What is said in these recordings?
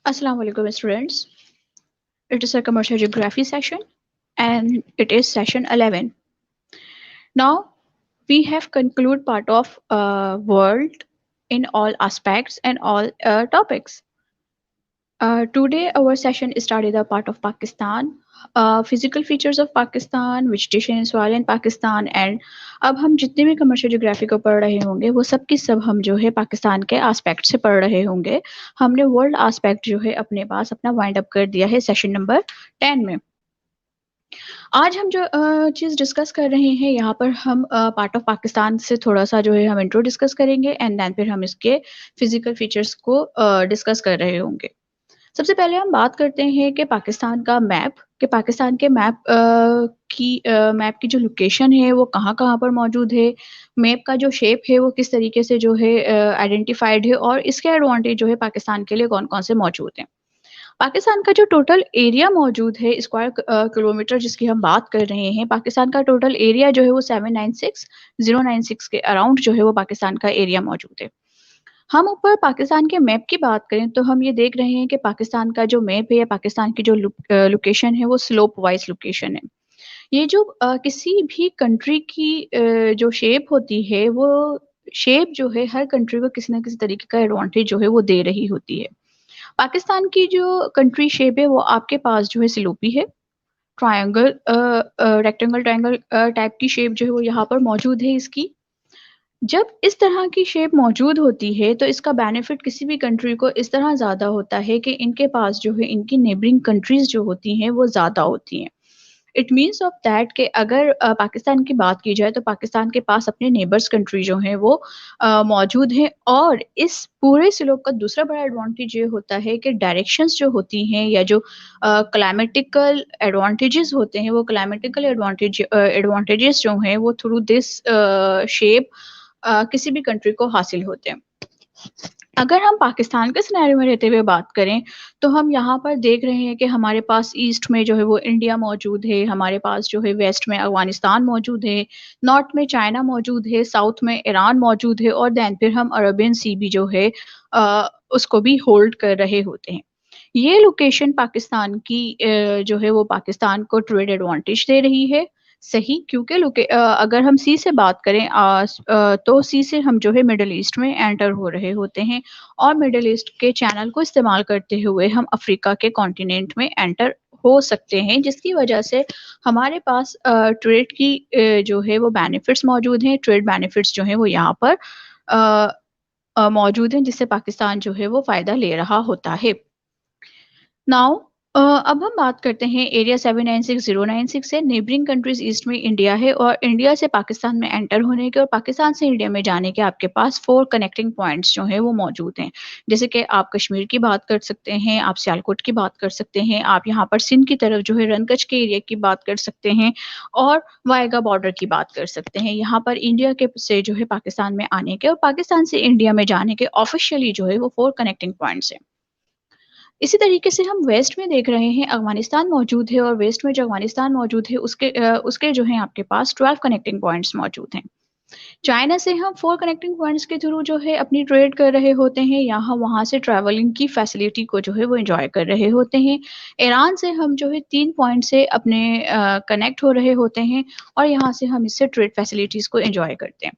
Assalamu alaikum students. It is a commercial geography session and it is session 11. Now we have concluded part of world in all aspects and all topics. Today our session started a part of Pakistan, physical features of Pakistan, vegetation and soil in Pakistan and अब हम जितने भी commercial geography को पढ़ रहे होंगे वो सब की सब हम जो है पाकिस्तान के एस्पेक्ट से पढ़ रहे होंगे। हमने वर्ल्ड एस्पेक्ट जो है अपने पास अपना वाइंड अप कर दिया है सेशन नंबर 10 में। आज हम जो चीज़ डिस्कस कर रहे हैं यहाँ पर हम पार्ट ऑफ पाकिस्तान से थोड़ा सा जो है हम इंट्रो डिस्कस करेंगे एंड देन फिर हम इसके फिजिकल फीचर्स को डिस्कस कर रहे होंगे। सबसे पहले हम बात करते हैं कि पाकिस्तान का मैप कि पाकिस्तान के मैप की जो लोकेशन है वो कहाँ-कहाँ पर मौजूद है, मैप का जो शेप है वो किस तरीके से जो है आइडेंटिफाइड है और इसके एडवांटेज जो है पाकिस्तान के लिए कौन-कौन से मौजूद हैं। पाकिस्तान का जो टोटल एरिया मौजूद है स्क्वायर किलोमीटर जिसकी हम बात कर रहे हैं, पाकिस्तान का टोटल एरिया जो है वो 796,096 के अराउंड जो है वो पाकिस्तान का एरिया मौजूद है। हम ऊपर पाकिस्तान के मैप की बात करें तो हम ये देख रहे हैं कि पाकिस्तान का जो मैप है या पाकिस्तान की जो लोकेशन है वो स्लोप वाइज लोकेशन है। ये जो किसी भी कंट्री की जो शेप होती है वो शेप जो है हर कंट्री को किसी न किसी तरीके का एडवांटेज जो है वो दे रही होती है। पाकिस्तान की जो कंट्री शेप है वो आपके पास जो है स्लोपी है। ट्रायंगल रेक्टेंगल ट्रायंगल टाइप की शेप जो है वो यहाँ पर मौजूद है इसकी। जब इस तरह की शेप मौजूद होती है तो इसका बेनिफिट किसी भी कंट्री को इस तरह ज़्यादा होता है कि इनके पास जो है इनकी नेबरिंग कंट्रीज़ जो होती हैं वो ज़्यादा होती हैं। इट मीन्स ऑफ दैट कि अगर पाकिस्तान की बात की जाए तो पाकिस्तान के पास अपने नेबर्स कंट्री जो हैं वो मौजूद हैं और इस पूरे स्लोप का दूसरा बड़ा एडवांटेज ये होता है कि डायरेक्शंस जो होती हैं या जो क्लाइमेटिकल एडवांटेजेस होते हैं वो क्लाइमेटिकल एडवांटेजेस जो हैं वो थ्रू दिस शेप किसी भी कंट्री को हासिल होते हैं। अगर हम पाकिस्तान के सिनेरियो में रहते हुए बात करें, तो हम यहाँ पर देख रहे हैं कि हमारे पास ईस्ट में जो है वो इंडिया मौजूद है, हमारे पास जो है वेस्ट में अफ़गानिस्तान मौजूद है, नॉर्थ में चाइना मौजूद है, साउथ में ईरान मौजूद है और देन फिर हम अरेबियन सी भी जो है उसको भी होल्ड कर रहे होते हैं। ये लोकेशन पाकिस्तान की जो है वो पाकिस्तान को ट्रेड एडवांटेज दे रही है। सही क्योंकि अगर हम सी से बात करें तो सी से हम जो है मिडल ईस्ट में एंटर हो रहे होते हैं और मिडल ईस्ट के चैनल को इस्तेमाल करते हुए हम अफ्रीका के कॉन्टिनेंट में एंटर हो सकते हैं जिसकी वजह से हमारे पास ट्रेड की जो है वो बेनिफिट्स मौजूद हैं। ट्रेड बेनिफिट्स जो हैं वो यहाँ पर मौजूद हैं जिससे पाकिस्तान जो है वो फ़ायदा ले रहा होता है। नाउ अब हम बात करते हैं एरिया 796096 से नेबरिंग कंट्रीज ईस्ट में इंडिया है और इंडिया से पाकिस्तान में एंटर होने के और पाकिस्तान से इंडिया में जाने के आपके पास 4 कनेक्टिंग पॉइंट्स जो हैं वो मौजूद हैं। जैसे कि आप कश्मीर की बात कर सकते हैं, आप सियालकोट की बात कर सकते हैं, आप यहाँ पर सिंध की तरफ जो है रनकच के एरिया की बात कर सकते हैं और वाइगा बॉर्डर की बात कर सकते हैं। यहाँ पर इंडिया के से जो है पाकिस्तान में आने के और पाकिस्तान से इंडिया में जाने के ऑफिशियली जो है वो 4 कनेक्टिंग पॉइंट्स हैं। इसी तरीके से हम वेस्ट में देख रहे हैं अफ़गानिस्तान मौजूद है और वेस्ट में जो अफ़गानिस्तान मौजूद है उसके जो हैं आपके पास 12 कनेक्टिंग पॉइंट्स मौजूद हैं। चाइना से हम 4 कनेक्टिंग पॉइंट्स के थ्रू जो है अपनी ट्रेड कर रहे होते हैं, यहाँ वहाँ से ट्रैवलिंग की फैसिलिटी को जो है वो एन्जॉय कर रहे होते हैं। ईरान से हम जो है 3 पॉइंट से अपने कनेक्ट हो रहे होते हैं और यहाँ से हम इससे ट्रेड फैसिलिटीज़ को एन्जॉय करते हैं।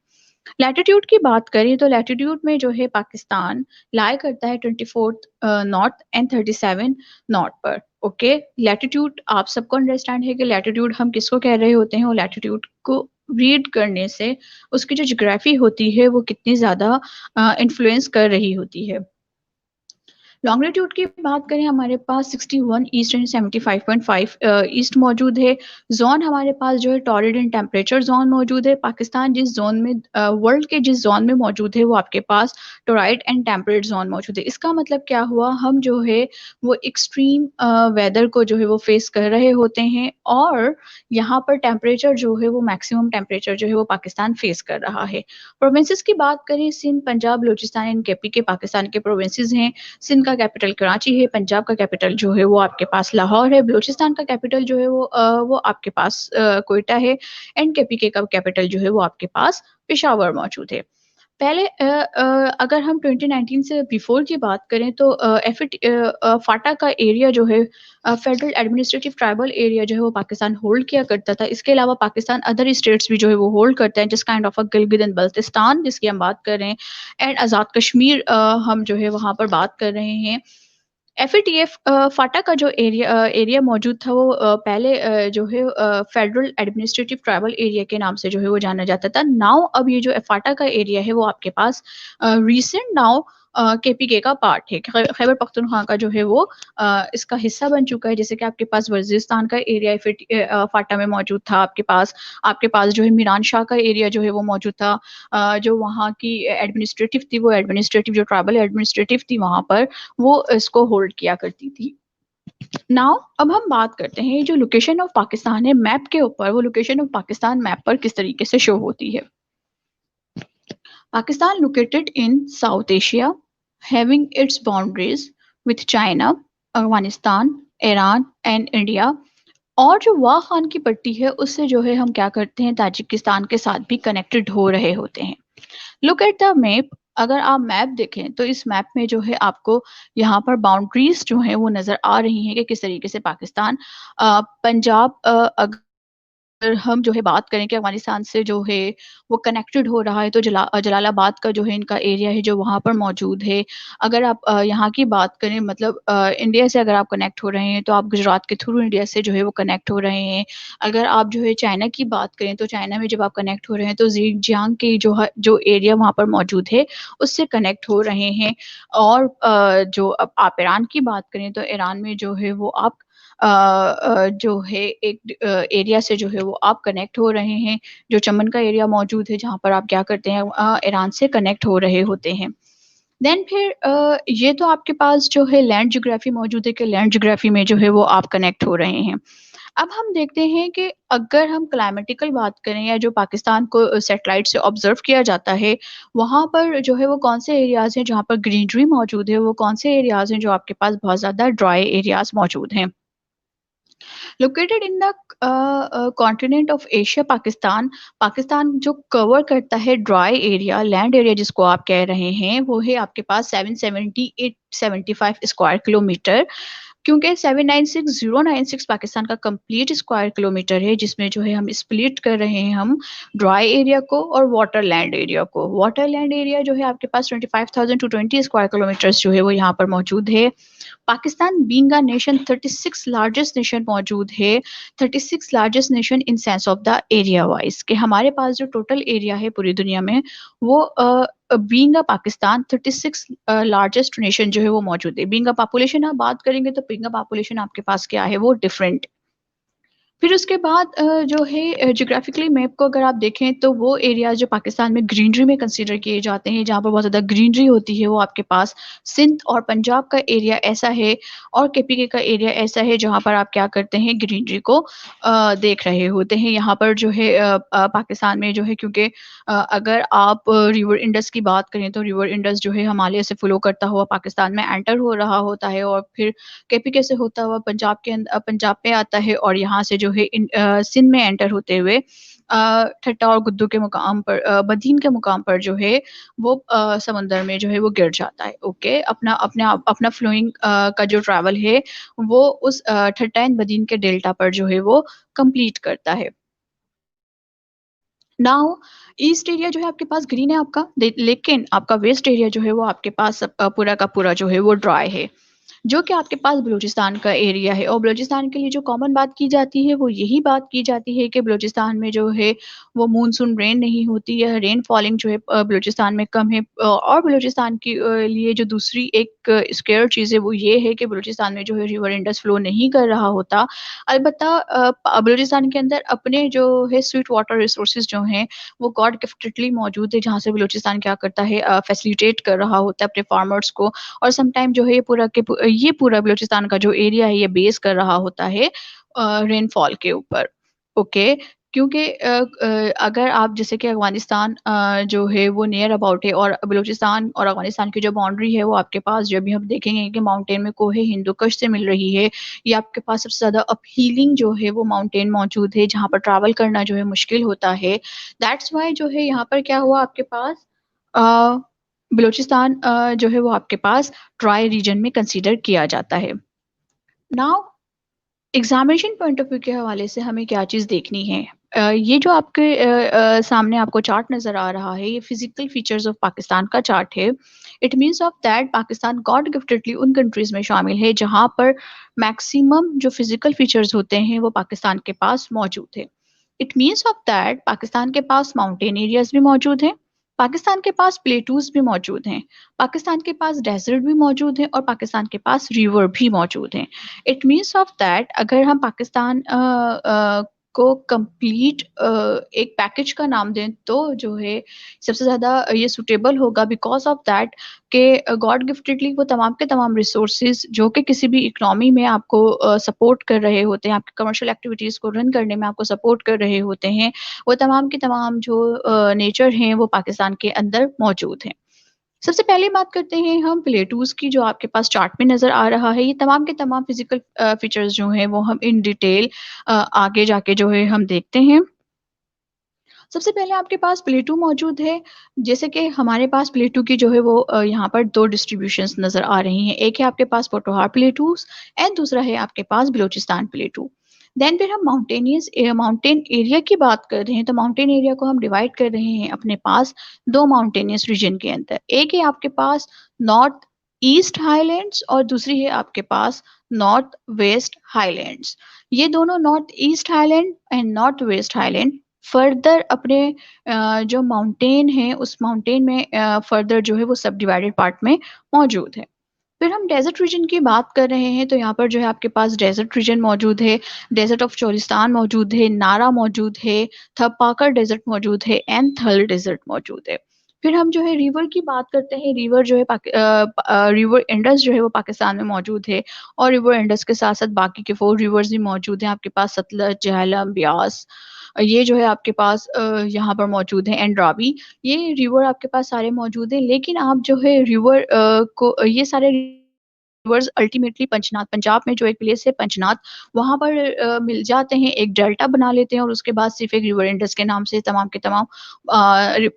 लैटिट्यूड की बात करें तो लैटिट्यूड में जो है पाकिस्तान लाई करता है 24th नॉर्थ एंड 37 नॉर्थ पर। ओके, लैटिट्यूड आप सबको अंडरस्टैंड है कि लैटिट्यूड हम किसको कह रहे होते हैं और लैटिट्यूड को रीड करने से उसकी जो ज्योग्राफी होती है वो कितनी ज़्यादा इन्फ्लुएंस कर रही होती है। लॉन्गिट्यूड की बात करें हमारे पास 61 ईस्ट एंड 75.5 ईस्ट मौजूद है। ज़ोन हमारे पास जो है टॉरिड एंड टेम्परेचर ज़ोन मौजूद है। पाकिस्तान जिस ज़ोन में वर्ल्ड के जिस ज़ोन में मौजूद है वो आपके पास टोराइड एंड टेम्परेट ज़ोन मौजूद है। इसका मतलब क्या हुआ, हम जो है वो एक्सट्रीम वेदर को जो है वो फेस कर रहे होते हैं और यहाँ पर टेम्परेचर जो है वो मैक्सिमम टेम्परेचर जो है वो पाकिस्तान फेस कर रहा है। प्रोविंसेस की बात करें, सिंध, पंजाब, बलूचिस्तान एंड केपी के पाकिस्तान के प्रोविंसेस हैं। सिंध का कैपिटल कराची है, पंजाब का कैपिटल जो है वो आपके पास लाहौर है, बलूचिस्तान का कैपिटल जो है वो आपके पास क्वेटा है एंड केपी का कैपिटल जो है वो आपके पास पेशावर मौजूद है। पहले अगर हम 2019 से बिफोर की बात करें तो फाटा का एरिया जो है फेडरल एडमिनिस्ट्रेटिव ट्राइबल एरिया जो है वो पाकिस्तान होल्ड किया करता था। इसके अलावा पाकिस्तान अदर स्टेट्स भी जो है वो होल्ड करते हैं, just kind of a Gilgit and Baltistan जिसकी हम बात कर रहे हैं, एंड आज़ाद कश्मीर हम जो है वहाँ पर बात कर रहे हैं। एफएटीएफ फाटा का जो एरिया मौजूद था वो पहले जो है फेडरल एडमिनिस्ट्रेटिव ट्राइबल एरिया के नाम से जो है वो जाना जाता था। नाउ अब ये जो फाटा का एरिया है वो आपके पास रीसेंट नाउ केपीके का पार्ट है। खैबर पख्तूनख्वा का जो है वो इसका हिस्सा बन चुका है। जैसे कि आपके पास वजीरिस्तान का एरिया फाटा में मौजूद था, आपके पास जो है मीरान शाह का एरिया जो है वो मौजूद था। जो वहाँ की एडमिनिस्ट्रेटिव थी वो एडमिनिस्ट्रेटिव जो ट्राइबल एडमिनिस्ट्रेटिव थी वहाँ पर वो इसको होल्ड किया करती थी। नाउ अब हम बात करते हैं जो लोकेशन ऑफ पाकिस्तान है मैप के ऊपर, वो लोकेशन ऑफ पाकिस्तान मैप पर किस तरीके से शो होती है। Pakistan located in south Asia having its boundaries with China, Afghanistan, Iran and India. और जो वाह खान की पट्टी है उससे जो है हम क्या करते हैं, ताजिकिस्तान के साथ भी कनेक्टेड हो रहे होते हैं। Look at the map. अगर आप मैप देखें तो इस मैप में जो है आपको यहाँ पर बाउंड्रीज जो है वो नजर आ रही हैं कि किस तरीके से पाकिस्तान पंजाब अगर हम जो है बात करें कि अफगानिस्तान से जो है वो कनेक्टेड हो रहा है तो जलालाबाद का जो है इनका एरिया है जो वहाँ पर मौजूद है। अगर आप यहाँ की बात करें मतलब इंडिया से अगर आप कनेक्ट हो रहे हैं तो आप गुजरात के थ्रू इंडिया से जो है वो कनेक्ट हो रहे हैं। अगर आप जो है चाइना की बात करें तो चाइना में जब आप कनेक्ट हो रहे हैं तो ज़िंजियांग के जो एरिया वहाँ पर मौजूद है उससे कनेक्ट हो रहे हैं। और जो अब आप ईरान की बात करें तो ईरान में जो है वो आप जो है एक एरिया से जो है वो आप कनेक्ट हो रहे हैं। जो चमन का एरिया मौजूद है जहाँ पर आप क्या करते हैं ईरान से कनेक्ट हो रहे होते हैं। देन फिर ये तो आपके पास जो है लैंड ज्योग्राफी मौजूद है कि लैंड ज्योग्राफी में जो है वो आप कनेक्ट हो रहे हैं। अब हम देखते हैं कि अगर हम क्लाइमेटिकल बात करें या जो पाकिस्तान को सैटेलाइट से ऑब्जर्व किया जाता है वहाँ पर जो है वो कौन से एरियाज हैं जहाँ पर ग्रीनरी मौजूद है, वो कौन से एरियाज हैं जो आपके पास बहुत ज़्यादा ड्राई एरियाज मौजूद हैं। Located in the continent of Asia Pakistan. Pakistan जो कवर करता है ड्राई एरिया लैंड एरिया जिसको आप कह रहे हैं वो है आपके पास 77875 स्क्वायर किलोमीटर। क्योंकि 796096 पाकिस्तान का कंप्लीट स्क्वायर किलोमीटर है जिसमें जो है हम स्प्लिट कर रहे हैं हम ड्राई एरिया को और वाटर लैंड एरिया को। वाटर लैंड एरिया जो है आपके पास 25,220 स्क्वायर किलोमीटर जो है वो यहाँ पर मौजूद है। Pakistan being a nation 36 largest nation मौजूद है। 36 largest nation in sense of the area wise कि हमारे पास जो टोटल एरिया है पूरी दुनिया में वो being a Pakistan 36 largest nation जो है वो मौजूद है। बीइंग अ पॉपुलेशन आप बात करेंगे तो बीइंग अ पॉपुलेशन आपके पास क्या है वो डिफरेंट। फिर उसके बाद जो है ज्योग्राफिकली मैप को अगर आप देखें तो वो एरियाज जो पाकिस्तान में ग्रीनरी में कंसीडर किए जाते हैं जहाँ पर बहुत ज़्यादा ग्रीनरी होती है वो आपके पास सिंध और पंजाब का एरिया ऐसा है और केपीके का एरिया ऐसा है जहाँ पर आप क्या करते हैं ग्रीनरी को देख रहे होते हैं। यहाँ पर जो है पाकिस्तान में जो है क्योंकि अगर आप रिवर इंडस की बात करें तो रिवर इंडस जो है हिमालय से फ्लो करता हुआ पाकिस्तान में एंटर हो रहा होता है और फिर केपीके से होता हुआ पंजाब पे आता है और यहाँ से जो है सिंध में एंटर होते हुए ठट्टा और गुद्दू के मुकाम पर बदीन के मुकाम पर जो है वो समंदर में जो है वो गिर जाता है। ओके, अपना फ्लोइंग का जो ट्रैवल है वो उस ठट्टा एंड बदीन के डेल्टा पर जो है वो कंप्लीट करता है। नाउ ईस्ट एरिया जो है आपके पास ग्रीन है आपका, लेकिन आपका वेस्ट एरिया जो है वो आपके पास पूरा का पूरा जो है वो ड्राई है, जो कि आपके पास बलूचिस्तान का एरिया है। और बलूचिस्तान के लिए जो कॉमन बात की जाती है वो यही बात की जाती है कि बलूचिस्तान में जो है वो मूनसून रेन नहीं होती है, रेन फॉलिंग जो है बलूचिस्तान में कम है। और बलूचिस्तान के लिए जो दूसरी एक स्केयर चीज़ है वो ये है कि बलूचिस्तान में जो है रिवर इंडस फ्लो नहीं कर रहा होता। अलबत्ता बलूचिस्तान के अंदर अपने जो है स्वीट वाटर रिसोर्सेज जो हैं वो गॉड गिफ्टेडली मौजूद है, जहाँ से बलूचिस्तान क्या करता है फैसिलिटेट कर रहा होता है अपने फार्मर्स को। और समटाइम जो है ये पूरा बलूचिस्तान का जो एरिया है ये बेस कर रहा होता है रेनफॉल के ऊपर। ओके, क्योंकि अगर आप जैसे कि अफगानिस्तान जो है वो नियर अबाउट है और बलूचिस्तान और अफगानिस्तान की जो बाउंड्री है वो आपके पास जो भी हम देखेंगे कि माउंटेन में कोहे हिंदू कुश से मिल रही है। ये आपके पास सबसे ज़्यादा अपहीलिंग जो है वो माउंटेन मौजूद है जहाँ पर ट्रैवल करना जो है मुश्किल होता है। दैट्स वाई जो है यहाँ पर क्या हुआ आपके पास बलूचिस्तान जो है वो आपके पास ट्राई रीजन में कंसीडर किया जाता है। Now examination point of view के हवाले से हमें क्या चीज़ देखनी है। ये जो आपके सामने आपको चार्ट नज़र आ रहा है, ये फिजिकल फीचर्स ऑफ पाकिस्तान का चार्ट है। It means of that Pakistan god giftedly उन कंट्रीज़ में शामिल है जहाँ पर मैक्सिमम जो फिजिकल फीचर्स होते हैं वो पाकिस्तान के पास मौजूद है। It means of that Pakistan के पास माउंटेन एरियाज भी मौजूद हैं, पाकिस्तान के पास प्लेटूज भी मौजूद हैं, पाकिस्तान के पास डेजर्ट भी मौजूद है और पाकिस्तान के पास रिवर भी मौजूद हैं। इट मीन्स ऑफ दैट अगर हम पाकिस्तान को कंप्लीट एक पैकेज का नाम दें तो जो है सबसे ज़्यादा ये सुटेबल होगा, बिकॉज ऑफ दैट के गॉड गिफ्टेडली वो तमाम के तमाम रिसोर्सेज जो कि किसी भी इकनॉमी में आपको सपोर्ट कर रहे होते हैं, आपके कमर्शियल एक्टिविटीज़ को रन करने में आपको सपोर्ट कर रहे होते हैं, वो तमाम के तमाम जो नेचर हैं वो पाकिस्तान के अंदर मौजूद हैं। सबसे पहले बात करते हैं हम प्लेटूज की, जो आपके पास चार्ट में नज़र आ रहा है। ये तमाम के तमाम फिजिकल फीचर्स जो हैं वो हम इन डिटेल आगे जाके जो है हम देखते हैं। सबसे पहले आपके पास प्लेटू मौजूद है। जैसे कि हमारे पास प्लेटू की जो है वो यहाँ पर दो डिस्ट्रीब्यूशंस नज़र आ रही हैं। एक है आपके पास पोटोहार प्लेटूज एंड दूसरा है आपके पास बलूचिस्तान प्लेटू। देन फिर हम माउंटेन एरिया की बात कर रहे हैं, तो माउंटेन एरिया को हम डिवाइड कर रहे हैं अपने पास दो माउंटेनियस रीजन के अंदर। एक है आपके पास नॉर्थ ईस्ट हाईलैंड्स और दूसरी है आपके पास नॉर्थ वेस्ट हाईलैंड्स। ये दोनों north east highland and north west highland further अपने जो माउंटेन है उस माउंटेन में फर्दर जो है वो सब डिवाइडेड पार्ट में मौजूद है। फिर हम डेजर्ट रीजन की बात कर रहे हैं, तो यहाँ पर जो है आपके पास डेजर्ट रीजन मौजूद है। डेजर्ट ऑफ चोलिस्तान मौजूद है, नारा मौजूद है, थपाकर डेजर्ट मौजूद है एंड थल डेजर्ट मौजूद है। फिर हम जो है रिवर की बात करते हैं। रिवर जो है रिवर इंडस जो है वो पाकिस्तान में मौजूद है और रिवर इंडस के साथ साथ बाकी के 4 रिवर्स भी मौजूद हैं। आपके पास सतलज, झेलम, ब्यास, ये जो है आपके पास यहाँ पर मौजूद है एंड रावी। ये रिवर आपके पास सारे मौजूद हैं, लेकिन आप जो है रिवर को ये सारे रिवर्स अल्टीमेटली पंचनाद, पंजाब में जो एक प्लेस है पंचनाद, वहाँ पर मिल जाते हैं, एक डेल्टा बना लेते हैं और उसके बाद सिर्फ एक रिवर इंडस के नाम से तमाम के तमाम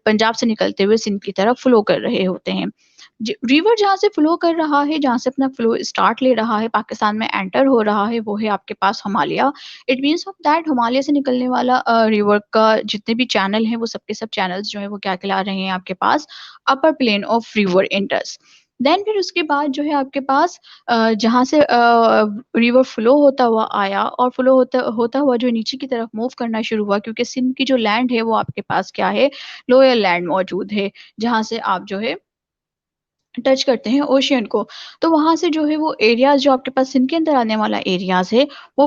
पंजाब से निकलते हुए सिंध की तरफ फ्लो कर रहे होते हैं। रिवर जहाँ से फ्लो कर रहा है, जहाँ से अपना फ्लो स्टार्ट ले रहा है, पाकिस्तान में एंटर हो रहा है, वो है आपके पास Himalaya. It means of that Himalaya से निकलने वाला रिवर का जितने भी चैनल हैं वो सबके सब चैनल्स जो है वो क्या कहला रहे हैं आपके पास upper plain of river Indus. Then फिर उसके बाद जो है आपके पास जहाँ से रिवर फ्लो होता हुआ आया और फ्लो होता होता हुआ जो नीचे की तरफ मूव करना शुरू हुआ, क्योंकि सिंध की जो लैंड है वो आपके पास क्या है, लोअर लैंड मौजूद है, जहाँ से आप जो है टच करते हैं ओशियन को। तो वहाँ से जो है वो एरियाज़ जो आपके पास सिंध के अंदर आने वाला एरियाज़ है, वो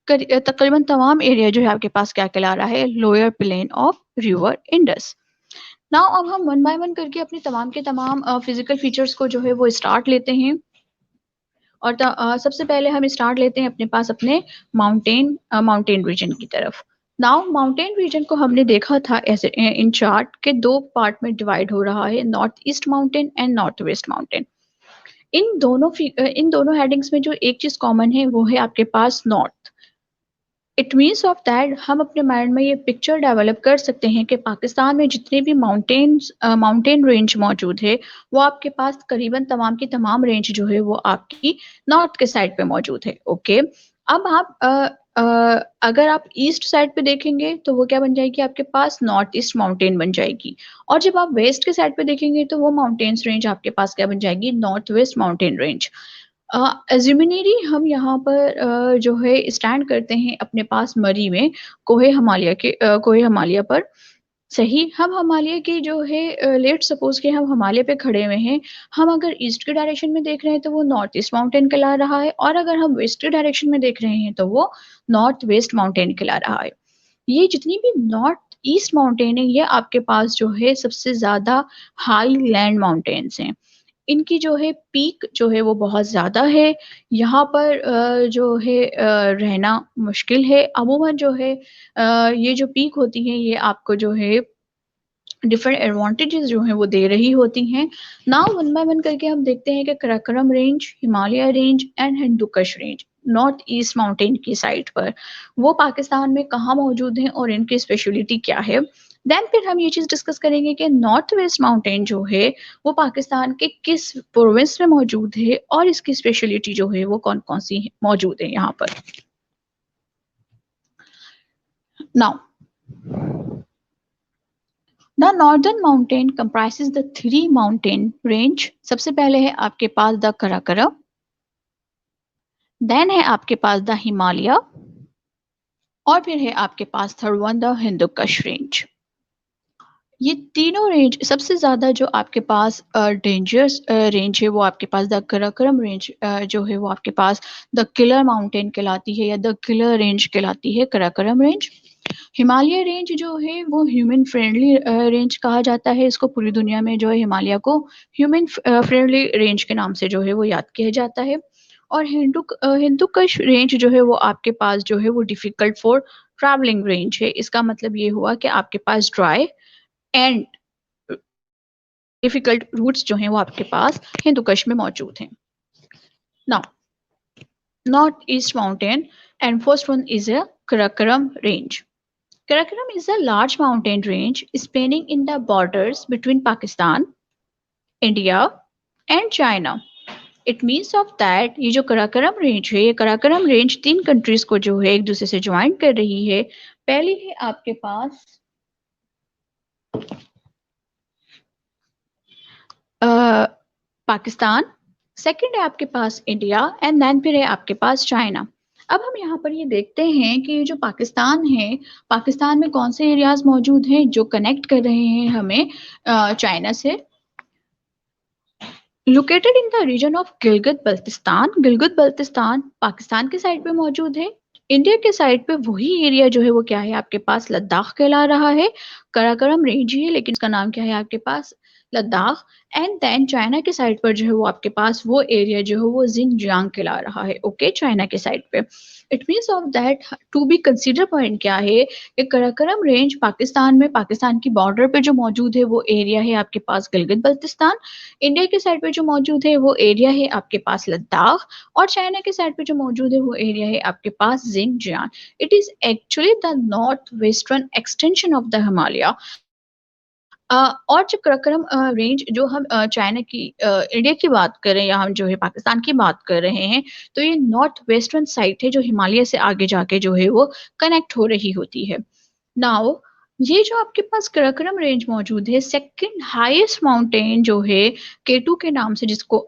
तकरीबन तमाम एरिया जो है आपके पास क्या कहला रहा है, lower plain of river Indus. Now अब हम वन बाय वन करके अपने तमाम के तमाम फिजिकल फीचर्स को जो है वो स्टार्ट लेते हैं। और सबसे पहले हम स्टार्ट लेते हैं अपने पास अपने माउंटेन रीजन की तरफ। नाउ माउंटेन रीजन को हमने देखा था ऐसे इन चार्ट के दो पार्ट में डिवाइड हो रहा है, north east mountain and north west mountain. इन दोनों हेडिंग्स में जो एक चीज कॉमन है वो है आपके पास north. It means of that हम अपने माइंड में ये पिक्चर डेवलप कर सकते हैं कि पाकिस्तान में जितने भी माउंटेन रेंज मौजूद है वो आपके पास करीबन तमाम की तमाम रेंज जो है वो आपकी नॉर्थ के साइड पे मौजूद है। ओके, अब आप अगर आप ईस्ट साइड पे देखेंगे तो वो क्या बन जाएगी, आपके पास नॉर्थ ईस्ट माउंटेन बन जाएगी। और जब आप वेस्ट के साइड पे देखेंगे तो वो माउंटेन्स रेंज आपके पास क्या बन जाएगी, नॉर्थ वेस्ट माउंटेन रेंज। एज्यूमिनेरी हम यहाँ पर जो है स्टैंड करते हैं अपने पास मरी में, कोहे हिमालय पर। सही, हम हिमालय की जो है लेट सपोज कि हम हिमालय पे खड़े हुए हैं, हम अगर ईस्ट के डायरेक्शन में देख रहे हैं तो वो नॉर्थ ईस्ट माउंटेन कहला रहा है, और अगर हम वेस्ट के डायरेक्शन में देख रहे हैं तो वो नॉर्थ वेस्ट माउंटेन कहला रहा है। ये जितनी भी नॉर्थ ईस्ट माउंटेन है ये आपके पास जो है सबसे ज्यादा हाई लैंड माउंटेन्स हैं। इनकी जो है पीक जो है वो बहुत ज़्यादा है। यहाँ पर जो है रहना मुश्किल है। अमूमन जो है ये जो पीक होती हैं ये आपको जो है डिफरेंट एडवांटेजेस जो हैं वो दे रही होती हैं। नाउ वन बाय वन करके हम देखते हैं कि Karakoram range, Himalaya range and Hindu Kush range north east mountain की साइड पर वो पाकिस्तान में कहाँ मौजूद हैं और इनकी स्पेशलिटी क्या है। देन फिर हम ये चीज़ डिस्कस करेंगे कि नॉर्थ वेस्ट माउंटेन जो है वो पाकिस्तान के किस प्रोविंस में मौजूद है और इसकी स्पेशलिटी जो है वो कौन कौन सी मौजूद है यहाँ पर। Now the northern mountain comprises the three mountain range. सबसे पहले है आपके पास द कराकरम, देन है आपके पास द हिमालय, और फिर है आपके पास थर्ड वन द हिंदू कश रेंज। ये तीनों रेंज सबसे ज़्यादा जो आपके पास डेंजरस रेंज है वो आपके पास द कराकरम रेंज जो है वो आपके पास द किलर माउंटेन कहलाती है या द किलर रेंज कहलाती है, कराकरम रेंज। हिमालय रेंज जो है वो ह्यूमन फ्रेंडली रेंज कहा जाता है, इसको पूरी दुनिया में जो है हिमालय को ह्यूमन फ्रेंडली रेंज के नाम से जो है वो याद किया जाता है। और हिंदू कश रेंज जो है वो आपके पास जो है वो डिफिकल्ट फॉर ट्रैवलिंग रेंज है। इसका मतलब ये हुआ कि आपके पास ड्राई एंड डिफिकल्ट रूट्स जो हैं वो आपके पास हिंदू कश में मौजूद हैं। Now north east mountain and first one is a Karakoram range. Karakoram is a large mountain range spanning in the borders between Pakistan, India and China. It means of that ये जो कराकरम रेंज है, ये कराकरम रेंज तीन countries को जो है एक दूसरे से ज्वाइन कर रही है। पहली है आपके पास पाकिस्तान, सेकंड है आपके पास इंडिया एंड देन फिर है आपके पास चाइना। अब हम यहाँ पर ये देखते हैं कि जो पाकिस्तान है, पाकिस्तान में कौन से एरियाज मौजूद हैं जो कनेक्ट कर रहे हैं हमें चाइना से। Located in the region of Gilgit Baltistan, Gilgit Baltistan Pakistan के साइड पे मौजूद है। इंडिया के साइड पे वही एरिया जो है वो क्या है आपके पास लद्दाख कहला रहा है। कराकरम रेंज ही है लेकिन इसका नाम क्या है आपके पास लद्दाख। एंड देन चाइना के साइड पर जो है वो आपके पास वो एरिया जो है वो जिनजियांग कहला रहा है। ओके, चाइना के साइड पे it means of that to be consider point क्या है कि कराकरम रेंज पाकिस्तान में पाकिस्तान की बॉर्डर पे जो मौजूद है वो एरिया है आपके पास गिलगित बल्तिस्तान। इंडिया के साइड पे जो मौजूद है वो एरिया है आपके पास लद्दाख, और चाइना के साइड पे जो मौजूद है वो एरिया है आपके पास Xinjiang. It is actually the north western extension of the Himalaya. और जो कराकरम रेंज जो हम चाइना की इंडिया की बात करें या हम जो है पाकिस्तान की बात कर रहे हैं, तो ये नॉर्थ वेस्टर्न साइड है जो हिमालय से आगे जाके जो है वो कनेक्ट हो रही होती है। नाउ ये जो आपके पास कराकरम रेंज मौजूद है, सेकंड हाईएस्ट माउंटेन जो है केटू के नाम से, जिसको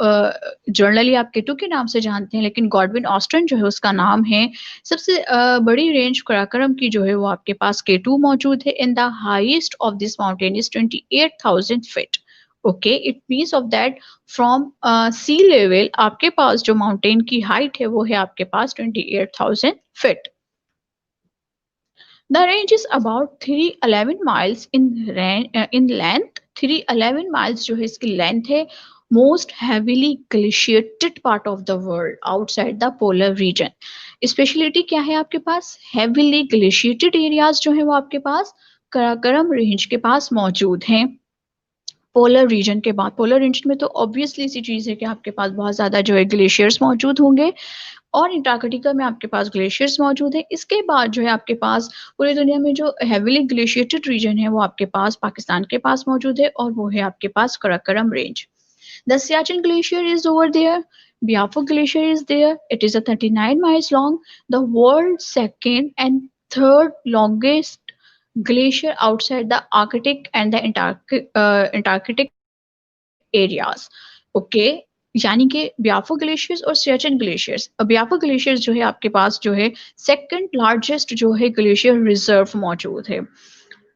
जनरली आप केटू के नाम से जानते हैं लेकिन गॉडविन ऑस्टिन जो है उसका नाम है। सबसे बड़ी रेंज कराकरम की जो है वो आपके पास केटू मौजूद है। In the highest of this mountain is 28,000 feet. Okay, it means of that from sea level आपके पास जो माउंटेन की हाइट है वो है आपके पास 28,000 feet. The range is about 311 miles in length. 311 miles जो है इसकी length है। Most heavily glaciated part of the world outside the polar region. Speciality क्या है आपके पास? Heavily glaciated areas जो है वो आपके पास कराकरम रेंज के पास मौजूद हैं। पोलर रीजन के बाद, पोलर रीजन में तो ऑब्वियसली सी चीज़ है कि आपके पास बहुत ज़्यादा जो है ग्लेशियर्स मौजूद होंगे, और अंटार्कटिका में आपके पास ग्लेशियर्स मौजूद है। इसके बाद जो है आपके पास पूरी दुनिया में जो हेविली ग्लेशिएटेड रीजन है वो आपके पास पाकिस्तान के पास मौजूद है, और वो है आपके पास Karakoram range. The Siachen glacier is over there, Biafo Glacier is there. It is a 39 miles long, the world's second and third longest glacier outside the Arctic and the Antarctic areas. Okay, यानी कि ब्याफो ग्लेशियर्स और Siachen glaciers. ब्याफो glaciers जो है आपके पास जो है second largest जो है ग्लेशियर रिजर्व मौजूद है।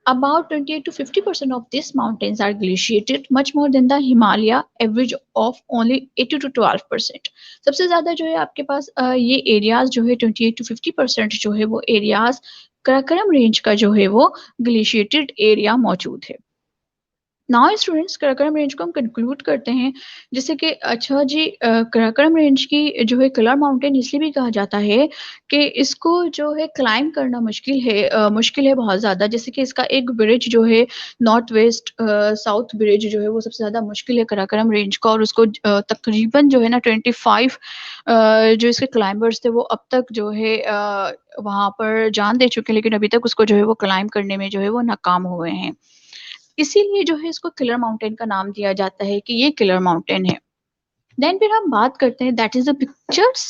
About 28 to 50% of these mountains are glaciated, much more than the Himalaya average of only 8 to 12%. सबसे ज़्यादा जो है आपके पास ये एरियाज जो है 28 to 50% जो है वो एरियाज कराकरम रेंज का जो है वो ग्लेशिएटेड एरिया मौजूद है। नाउ स्टूडेंट्स, कराकोरम रेंज को हम कंक्लूड करते हैं। जैसे कि अच्छा जी, कराकोरम रेंज की जो है किलर माउंटेन इसलिए भी कहा जाता है कि इसको जो है क्लाइम करना मुश्किल है बहुत ज़्यादा। जैसे कि इसका एक ब्रिज जो है नॉर्थ वेस्ट साउथ ब्रिज जो है वो सबसे ज़्यादा मुश्किल है कराकोरम रेंज का, और उसको तकरीबन जो है ना 25 जो इसके क्लाइंबर्स थे वो अब तक जो है वहाँ पर जान दे चुके हैं, लेकिन अभी तक उसको जो है वो क्लाइम करने में जो है वो नाकाम हुए हैं। इसीलिए जो है इसको किलर माउंटेन का नाम दिया जाता है कि ये किलर माउंटेन है। देन फिर हम बात करते हैं दैट इज द पिक्चर्स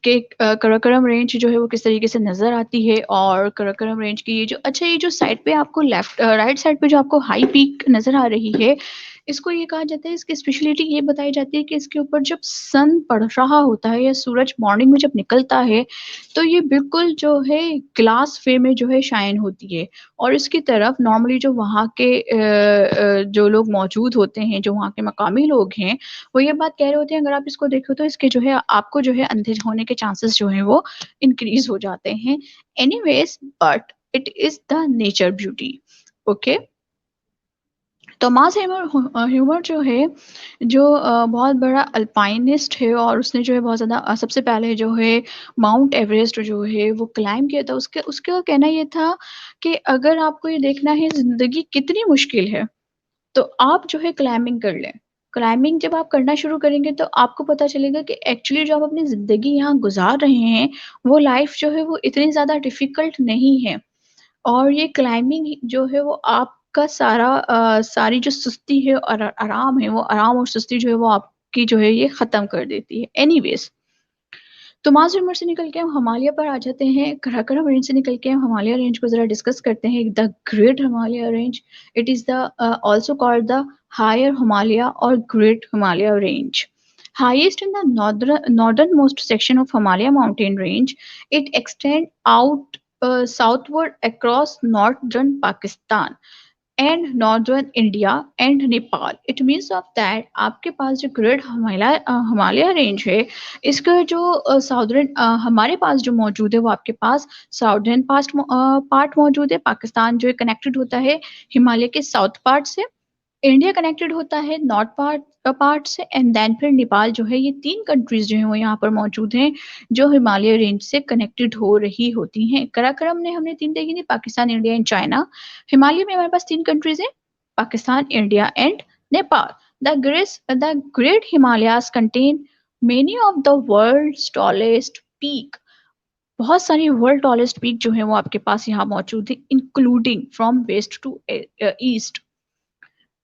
के कराकोरम रेंज जो है वो किस तरीके से नजर आती है। और कराकोरम रेंज की ये जो अच्छा, ये जो साइड पे आपको लेफ्ट राइट साइड पे जो आपको हाई पीक नजर आ रही है, इसको ये कहा जाता है, इसकी स्पेशलिटी ये बताई जाती है कि इसके ऊपर जब सन पड़ रहा होता है या सूरज मॉर्निंग में जब निकलता है तो ये बिल्कुल जो है ग्लास वे में जो है शाइन होती है। और इसकी तरफ नॉर्मली जो वहाँ के जो लोग मौजूद होते हैं, जो वहाँ के मकामी लोग हैं, वो ये बात कह रहे होते हैं अगर आप इसको देखो तो इसके जो है आपको जो है अंधे होने के चांसेस जो है वो इंक्रीज हो जाते हैं। Anyways, but it is the nature beauty. Okay, Thomas humour जो है, जो बहुत बड़ा अल्पाइनिस्ट है, और उसने जो है बहुत ज़्यादा सबसे पहले जो है माउंट एवरेस्ट जो है वो क्लाइम किया था। उसके उसका कहना ये था कि अगर आपको ये देखना है ज़िंदगी कितनी मुश्किल है, तो आप जो है क्लाइंबिंग कर लें। क्लाइंबिंग जब आप करना शुरू करेंगे तो आपको पता चलेगा कि एक्चुअली जो आप अपनी ज़िंदगी यहाँ गुजार रहे हैं, वो लाइफ जो है वो इतनी ज़्यादा डिफ़िकल्ट नहीं है। और ये क्लाइंबिंग जो है वो आपका सारी जो सुस्ती है और आराम है, वो आराम और सुस्ती जो है वो आपकी जो है ये ख़त्म कर देती है। एनीवेज़, तो माउंट एवरेस्ट से निकल के हम हिमालय पर आ जाते हैं। कराकोरम रेंज से निकल के हम हिमालय रेंज को ज़रा डिस्कस करते हैं। The great Himalaya range, it is the also called the higher Himalaya और great Himalaya range. Highest in the northernmost section of Himalaya mountain range, it extends out southward across northern Pakistan and northern India and Nepal. It means of that आपके पास जो great Himalaya range है, इसका जो southern हमारे पास जो मौजूद है वो आपके पास साउदर्न पार्ट मौजूद है। पाकिस्तान जो है कनेक्टेड होता है हिमालय के साउथ पार्ट से, इंडिया कनेक्टेड होता है नॉर्थ पार्ट से, एंड देन फिर नेपाल जो है। ये तीन कंट्रीज जो है वो यहाँ पर मौजूद हैं जो हिमालय रेंज से कनेक्टेड हो रही होती हैं। कराकोरम ने हमने तीन देखी थी, Pakistan, India and China. Himalaya में हमारे पास तीन कंट्रीज हैं, Pakistan, India and Nepal. The great Himalayas contain many of the world's tallest peak. बहुत सारी वर्ल्ड टॉलेस्ट पीक जो है वो आपके पास यहाँ मौजूद है, including from west to east.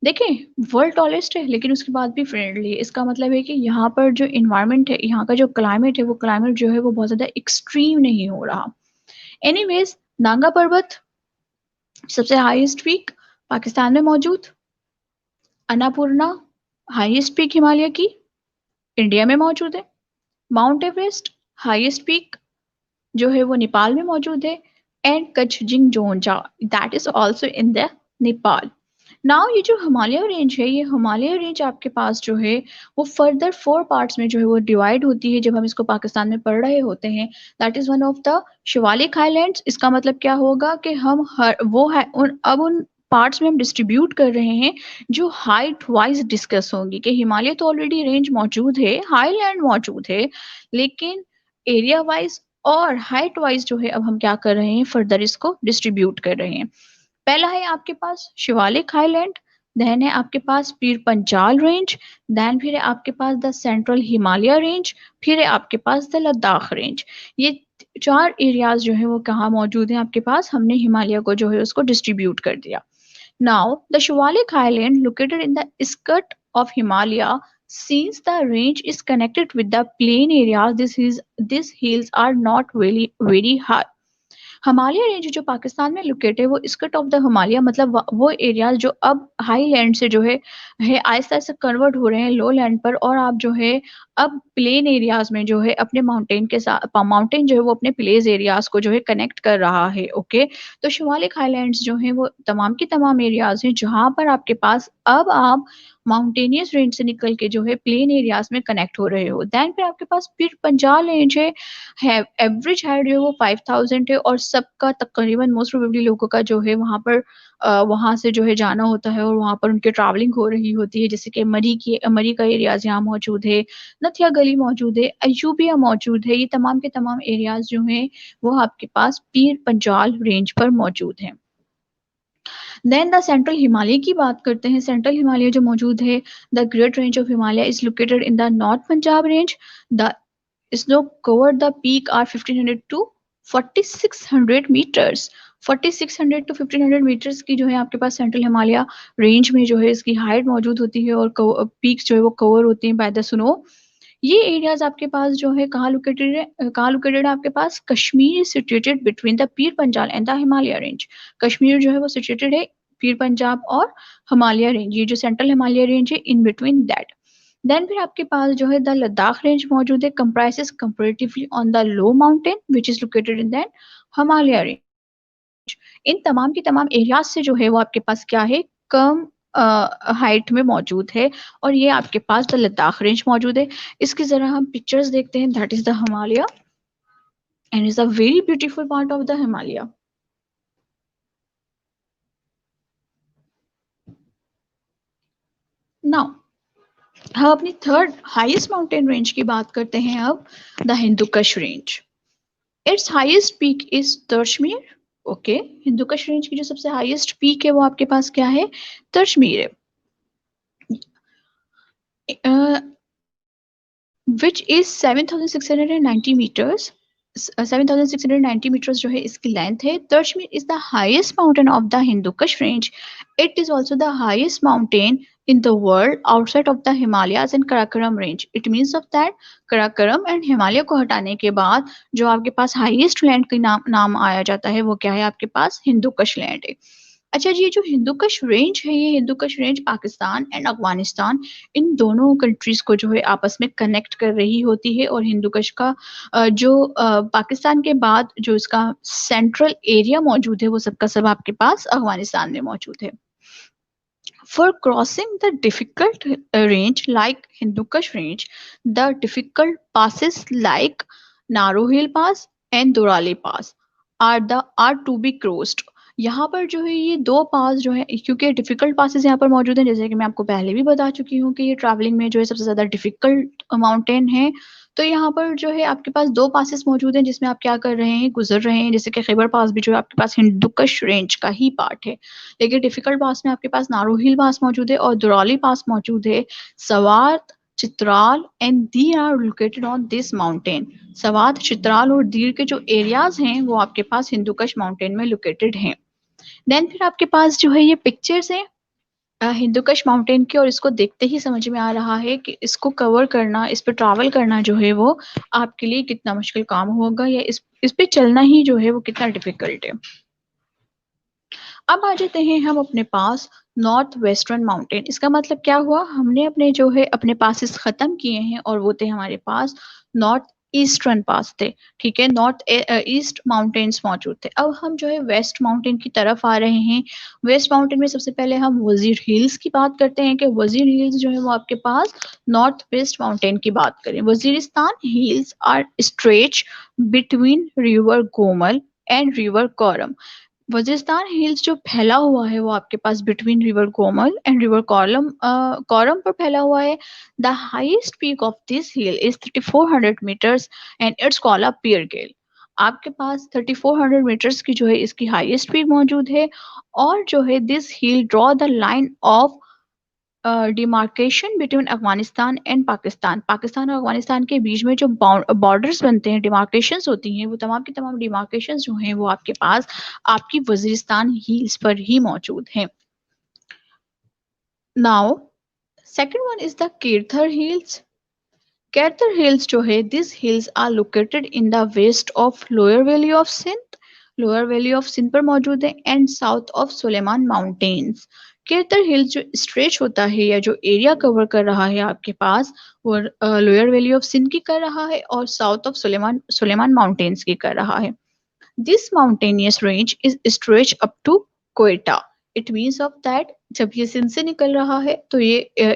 देखिए, वर्ल्ड टॉलेस्ट है लेकिन उसके बाद भी फ्रेंडली है। इसका मतलब है कि यहाँ पर जो इन्वायरमेंट है, यहाँ का जो क्लाइमेट है, वो क्लाइमेट जो है वो बहुत ज़्यादा एक्सट्रीम नहीं हो रहा। एनीवेज, नांगा पर्वत सबसे हाईएस्ट पीक पाकिस्तान में मौजूद। अन्नपूर्णा हाईएस्ट पीक हिमालय की, इंडिया में मौजूद है। माउंट एवरेस्ट हाईएस्ट पीक जो है वो नेपाल में मौजूद है। And Kanchenjunga, that is also in the Nepal. Now ये जो हिमालय रेंज है, ये हिमालय रेंज आपके पास जो है वो फर्दर 4 पार्ट्स में जो है वो डिवाइड होती है जब हम इसको पाकिस्तान में पढ़ रहे होते हैं। That is one of the Shivalik highlands. इसका मतलब क्या होगा कि हम हर वो है उन पार्ट्स में हम डिस्ट्रीब्यूट कर रहे हैं जो हाइट वाइज डिस्कस होंगी। कि हिमालय तो ऑलरेडी रेंज मौजूद है, हाईलैंड मौजूद है, लेकिन एरिया वाइज और हाइट वाइज जो है अब हम क्या कर रहे हैं, फर्दर इसको डिस्ट्रीब्यूट कर रहे हैं। पहला है आपके पास शिवालिक हाईलैंड, देन है आपके पास पीर पंजाल रेंज, देन फिर है आपके पास द सेंट्रल हिमालय रेंज, फिर है आपके पास द लद्दाख रेंज। ये चार एरियाज जो है वो कहाँ मौजूद हैं आपके पास, हमने हिमालय को जो है उसको डिस्ट्रीब्यूट कर दिया। Now, the Shivalik Highland, located in the skirt of Himalaya, since the range is connected with the plain areas, these hills are not really very high. Himalaya range जो पाकिस्तान में लोकेट है वो स्कर्ट ऑफ द हिमालय, मतलब वो areas जो अब high land से जो है आहिस्ता आहिस्ता कन्वर्ट हो रहे हैं लो लैंड पर, और आप जो है अब प्लेन एरियाज में जो है अपने माउंटेन के साथ, माउंटेन जो है वो अपने प्लेस एरियाज को जो है कनेक्ट कर रहा है। ओके, तो शिवालिक हाईलैंड्स जो है वो तमाम की तमाम एरियाज हैं जहाँ पर आपके पास अब आप माउंटेनियस रेंज से निकल के जो है प्लेन एरियाज में कनेक्ट हो रहे हो। देन फिर आपके पास फिर पंजाल रेंज है, एवरेज हाइट जो है वो 5000 है, और सबका तकरीबन मोस्ट प्रोबेबली लोगों का जो है वहाँ पर वहाँ से जो है जाना होता है और वहाँ पर उनकी ट्रैवलिंग हो रही होती है, जैसे कि मरी का एरियाज यहाँ मौजूद है, नथिया गली मौजूद है, अयूबिया मौजूद है। ये तमाम के तमाम एरियाज जो हैं वो आपके पास पीर पंजाल रेंज पर मौजूद हैं। देन द सेंट्रल हिमालय की बात करते हैं। सेंट्रल हिमालय जो मौजूद है, the great range of Himalaya is located in the north Punjab range. The snow covered the peak are 1500 to 4600 meters। 4600 to 1500 metres की जो है आपके पास सेंट्रल हिमालय रेंज में जो है इसकी हाइट मौजूद होती है और पीक्स जो है वो कवर होती हैं बाय द स्नो। ये एरियाज आपके पास जो है कहाँ लोकेटेड है आपके पास? Kashmir is situated between the Pir Panjal and the Himalaya range. Kashmir जो है वो सिचुएटेड है पीर पंजाब और हिमालय रेंज, ये जो सेंट्रल हिमालय रेंज है, इन बिटवीन दैट। देन फिर आपके पास जो है द लद्दाख रेंज मौजूद है, comprises comparatively on the low mountain which is located in that Himalaya range. इन तमाम की तमाम एरियाज से जो है वो आपके पास क्या है, कम हाइट में मौजूद है, और ये आपके पास द लद्दाख रेंज मौजूद है। इसकी जरा हम पिक्चर्स देखते हैं। That is the Himalaya and is a very beautiful part of the Himalaya. Now हम अपनी थर्ड हाईएस्ट माउंटेन रेंज की बात करते हैं अब, the Hindukush range. It's highest peak is Dashmir. Okay, Hindukush range की जो सबसे हाईएस्ट पीक है वो आपके पास क्या है? दशमीर है, विच इज 7690 मीटर्स। 7690 मीटर्स जो है इसकी लेंथ है। Dashmir is the highest mountain of the Hindukush range. It is also the highest mountain in the world outside of the Himalayas and Karakoram range. It means of that Karakoram and Himalaya को हटाने के बाद जो आपके पास हाईएस्ट लैंड के नाम आया जाता है वो क्या है आपके पास? हिंदुकुश लैंड है। अच्छा जी, ये जो हिंदुकुश रेंज है, ये हिंदुकुश रेंज पाकिस्तान एंड अफगानिस्तान इन दोनों कंट्रीज को जो है आपस में कनेक्ट कर रही होती है, और हिंदुकुश का जो पाकिस्तान के बाद जो इसका सेंट्रल एरिया मौजूद है वो सबका सब आपके पास अफगानिस्तान में मौजूद है। For crossing the difficult range like Hindu Kush range, the difficult passes like Naro Hill Pass and Durali Pass are to be crossed। यहाँ पर जो है ये दो पास जो है, क्योंकि डिफिकल्ट पासेस यहाँ पर मौजूद हैं, जैसे कि मैं आपको पहले भी बता चुकी हूँ कि ये ट्रैवलिंग में जो है सबसे ज्यादा डिफिकल्ट माउंटेन है। तो यहाँ पर जो है आपके पास दो पासेस मौजूद हैं जिसमें आप क्या कर रहे हैं, गुजर रहे हैं, जैसे कि खैबर पास भी जो है आपके पास हिंदुकुश रेंज का ही पार्ट है। लेकिन डिफिकल्ट पास में आपके पास नारो हिल पास मौजूद है और दुराली पास मौजूद है। Swat, Chitral and Dir are located on this mountain. Swat, Chitral और दीर के जो एरियाज हैं वो आपके पास हिंदुकुश माउंटेन में लोकेटेड हैं। देन फिर आपके पास जो है ये पिक्चर्स हैं हिंदुकुश माउंटेन की, और इसको देखते ही समझ में आ रहा है कि इसको कवर करना, इस पर ट्रैवल करना जो है वो आपके लिए कितना मुश्किल काम होगा, या इस पे चलना ही जो है वो कितना डिफिकल्ट है। अब आ जाते हैं हम अपने पास नॉर्थ वेस्टर्न माउंटेन। इसका मतलब क्या हुआ, हमने अपने जो है अपने पासेस खत्म किए हैं और वो थे हमारे पास नॉर्थ ईस्टर्न पास थे। ठीक है, नॉर्थ ईस्ट माउंटेन्स मौजूद थे। अब हम जो है वेस्ट माउंटेन की तरफ आ रहे हैं। वेस्ट माउंटेन में सबसे पहले हम वजीर हिल्स की बात करते हैं कि वजीर हिल्स जो है वो आपके पास नॉर्थ वेस्ट माउंटेन की बात करें। Waziristan hills are stretch between river Gomal and river Kurram. Waziristan hills जो फैला हुआ है वो आपके पास between river Gomal and river Kurram पर फैला हुआ है। The highest peak of this hill is 3400 meters and it's called a Pir Ghal. आपके पास 3400 मीटर्स की जो है इसकी हाईएस्ट पीक मौजूद है, और जो है this hill draw the line of demarcation between Afghanistan and Pakistan. Pakistan और अफगानिस्तान के बीच में जो बॉर्डर्स बनते हैं, डिमार्केशंस होती हैं, वो तमाम की तमाम डिमार्केशंस जो हैं वो आपके पास आपकी वजीरिस्तान हिल्स पर ही मौजूद हैं। Now second one is the Kirthar hills. Kirthar hills जो है, this hills are located in the west of lower valley of Sindh. Lower valley of Sindh पर मौजूद है and south of Sulaiman mountains. Kirthar hills जो स्ट्रेच होता है या जो एरिया कवर कर रहा है आपके पास, वो लोअर वैली ऑफ सिंध की कर रहा है और साउथ ऑफ सुलेमान माउंटेन्स की कर रहा है। This mountainous range is stretch up to Quetta. It means of that जब ये सिंध से निकल रहा है तो ये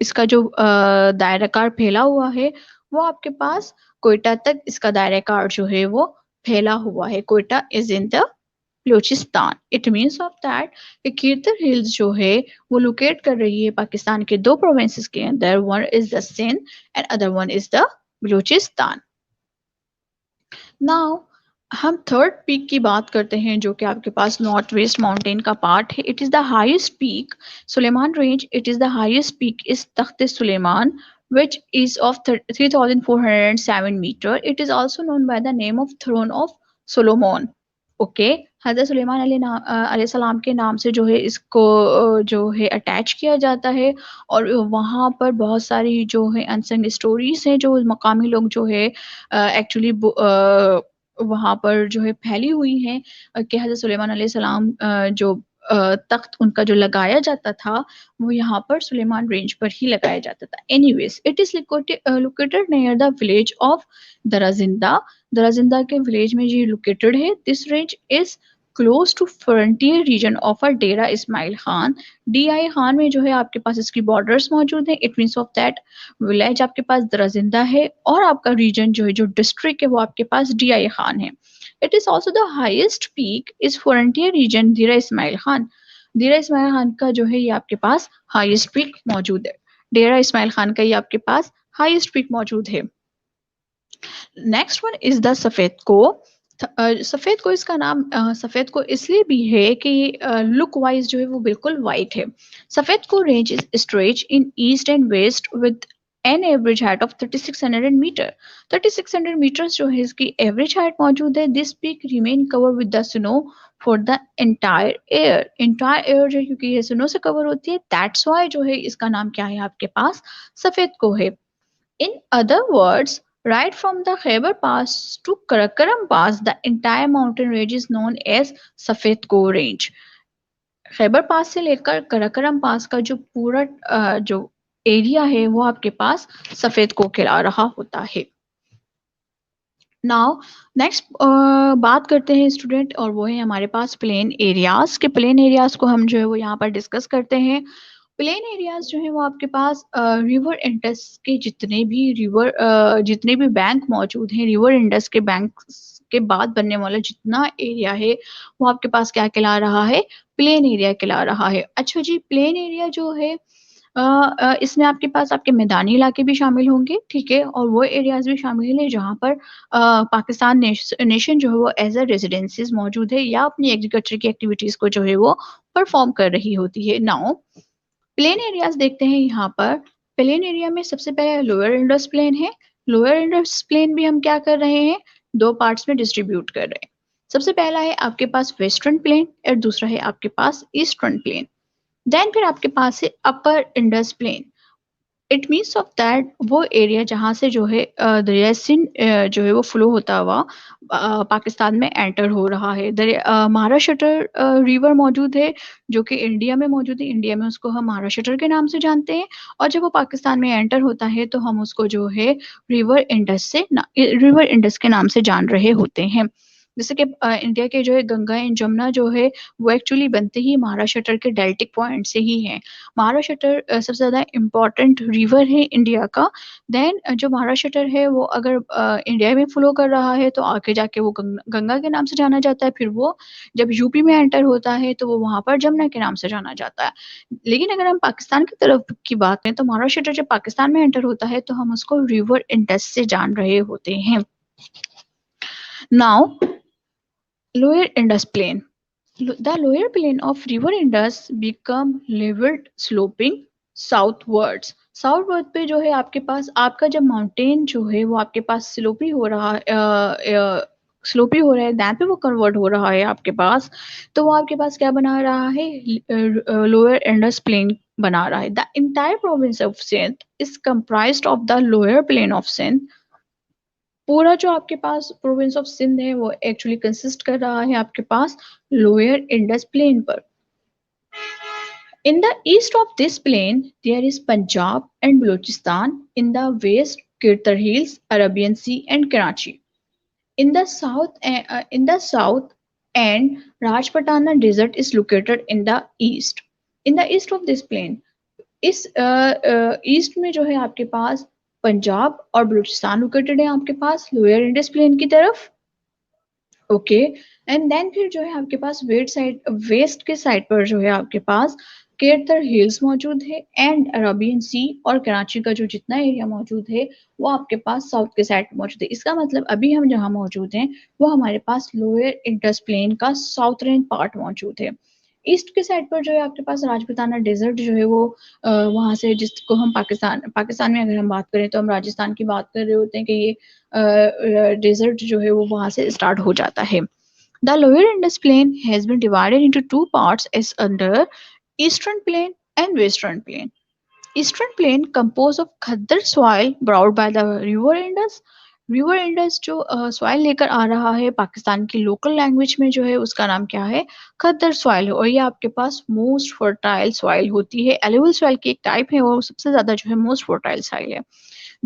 इसका जो दायराकार फैला हुआ है वो आपके पास कोयटा तक इसका दायराकार जो है वो फैला हुआ है। Quetta is in the Balochistan. It means of that कि कीर्तर हिल्स जो है वो लोकेट कर रही है पाकिस्तान के दो प्रोविंसेस के अंदर, one is the Sindh and other one is the Balochistan. Now हम थर्ड पीक की बात करते हैं जो कि आपके पास नॉर्थ वेस्ट माउंटेन का पार्ट है। It is the highest peak Sulaiman range. It is the highest peak is Takht Sulaiman which is of 3407 meter. It is also known by the name of throne of Solomon. Okay, हजरत सुलेमान अलैहिस्सलाम के नाम से जो है इसको जो है अटैच किया जाता है। और वहाँ पर बहुत सारी जो है अनसंग स्टोरीज हैं जो मकामी लोग जो है एक्चुअली वहाँ पर जो है फैली हुई हैं कि हजरत सुलेमान अलैहिस्सलाम जो तख्त उनका जो लगाया जाता था वो यहाँ पर सुलेमान रेंज पर ही लगाया जाता था। Anyways it is located near the village of Drazinda. Drazinda के विलेज में ये लोकेटेड है। This range is close to frontier region of a Dera Ismail Khan. DI Khan में जो है आपके पास इसकी बॉर्डर्स मौजूद है। It means of that village आपके पास दराजिंदा है और आपका रीजन जो है जो डिस्ट्रिक्ट है वो आपके पास DI खान है। It is also the highest peak is frontier region Dera Ismail Khan. Dera Ismail Khan का जो है ये आपके पास हाईएस्ट पीक मौजूद है। डेरा इस्माइल खान का ये आपके पास हाईएस्ट पीक मौजूद है। नेक्स्ट वन इज द सफेद को। सफेद को इसका नाम सफेद को इसलिए भी है कि लुक वाइज जो है वो बिल्कुल वाइट है। Safed Koh range is stretch in east and west with an average height of 3600 metre. 3600 metres जो है इसकी एवरेज हाइट मौजूद है। This peak remain cover with the snow for the entire year. Entire year जो क्योंकि ये स्नो से कवर होती है दैट्स वाई जो है इसका नाम क्या है आपके पास सफेद को है। In other words, right from the Khyber Pass to Karakoram Pass, the entire mountain range is known as Safed Ko Range. Khyber पास से लेकर कराकोरम पास का जो पूरा जो एरिया है वो आपके पास सफेद को खिला रहा होता है। नाउ नेक्स्ट बात करते हैं स्टूडेंट और वो है हमारे पास प्लेन एरियाज के। प्लेन एरियाज को हम जो है वो यहाँ पर डिस्कस करते हैं। प्लेन एरियाज जो है वो आपके पास रिवर इंडस के जितने भी बैंक मौजूद हैं, रिवर इंडस के बैंक के बाद बनने वाला जितना एरिया है वो आपके पास क्या कहला रहा है प्लेन एरिया कहला रहा है। अच्छा जी, प्लेन एरिया जो है इसमें आपके पास आपके मैदानी इलाके भी शामिल होंगे, ठीक है, और वो एरियाज भी शामिल है जहाँ पर पाकिस्तान नेशन जो है वो एज अ रेजिडेंसीज मौजूद है या अपनी एग्रीकल्चर की एक्टिविटीज को जो है वो परफॉर्म कर रही होती है। नाउ प्लेन एरियाज देखते हैं यहाँ पर। प्लेन एरिया में सबसे पहले लोअर इंडस प्लेन है। लोअर इंडस प्लेन भी हम क्या कर रहे हैं दो पार्ट्स में डिस्ट्रीब्यूट कर रहे हैं। सबसे पहला है आपके पास वेस्टर्न प्लेन और दूसरा है आपके पास ईस्टर्न प्लेन। देन फिर आपके पास है upper Indus plain. It means of that वो एरिया जहाँ से जो है दरिया सिंध जो है वो फ्लो होता हुआ पाकिस्तान में एंटर हो रहा है। महाराष्ट्र रिवर मौजूद है जो कि इंडिया में मौजूद है। इंडिया में उसको हम महाराष्ट्र के नाम से जानते हैं और जब वो पाकिस्तान में एंटर होता है तो हम उसको जो है रिवर इंडस के नाम से जान रहे होते हैं। जैसे कि इंडिया के जो है गंगा एंड जमुना जो है वो एक्चुअली बनते ही महाराष्ट्र के डेल्टिक पॉइंट से ही हैं। महाराष्ट्र सबसे ज़्यादा इम्पोर्टेंट रिवर है इंडिया का। देन जो महाराष्ट्र है वो अगर इंडिया में फ्लो कर रहा है तो आगे जाके वो गंगा के नाम से जाना जाता है। फिर वो जब यूपी में एंटर होता है तो वो वहाँ पर जमुना के नाम से जाना जाता है। लेकिन अगर हम पाकिस्तान की तरफ की बात करें तो महाराष्ट्र जब पाकिस्तान में एंटर होता है तो हम उसको रिवर इंडस से जान रहे होते हैं। Now lower Indus plain. The lower plane of river Indus become leveled sloping southwards. Southward पे जो है आपके पास आपका जब माउंटेन जो है वो आपके पास स्लोपी हो रहा है दैन पे वो कन्वर्ट हो रहा है आपके पास, तो वो आपके पास क्या बना रहा है लोअर इंडस प्लेन बना रहा है। The entire province of Sindh is comprised of the lower plain of Sindh. पूरा जो आपके पास प्रोविंस ऑफ सिंध है वो एक्चुअली कंसिस्ट कर रहा है आपके पास लोअर इंडस प्लेन पर। In the east of this plain, there is Punjab and Balochistan. In the west, Kirtar Hills, Arabian Sea, and Karachi. In the south, and Rajputana Desert is located in the east. In the east of this plain, इस east में जो है आपके पास पंजाब और Balochistan located है आपके पास lower Indus plane की तरफ। ओके, एंड देन फिर जो है आपके पास वेस्ट के साइड पर जो है आपके पास केरतर हिल्स मौजूद है एंड अरबियन सी और कराची का जो जितना एरिया मौजूद है वो आपके पास साउथ के साइड मौजूद है। इसका मतलब अभी हम जहाँ मौजूद हैं वो हमारे पास लोअर इंडस प्लेन का साउथर्न पार्ट मौजूद है। ईस्ट के साइड पर जो है आपके पास राजपूताना डेजर्ट जो है वो वहां से, जिसको हम पाकिस्तान में अगर हम बात करें तो हम राजस्थान की बात कर रहे होते हैं कि ये डेजर्ट जो है वो वहां से स्टार्ट हो जाता है। The lower Indus Plain has been divided into two parts as under Eastern Plain and Western Plain. Eastern Plain composed of khaddar soil brought by the River Indus. River Indus जो soil लेकर आ रहा है पाकिस्तान की local language में जो है उसका नाम क्या है, खद्दर सॉइल है। और ये आपके पास मोस्ट फर्टाइल सॉइल होती है, एलुवियल सॉइल की एक टाइप है और सबसे ज्यादा जो है मोस्ट फर्टाइल सॉइल है।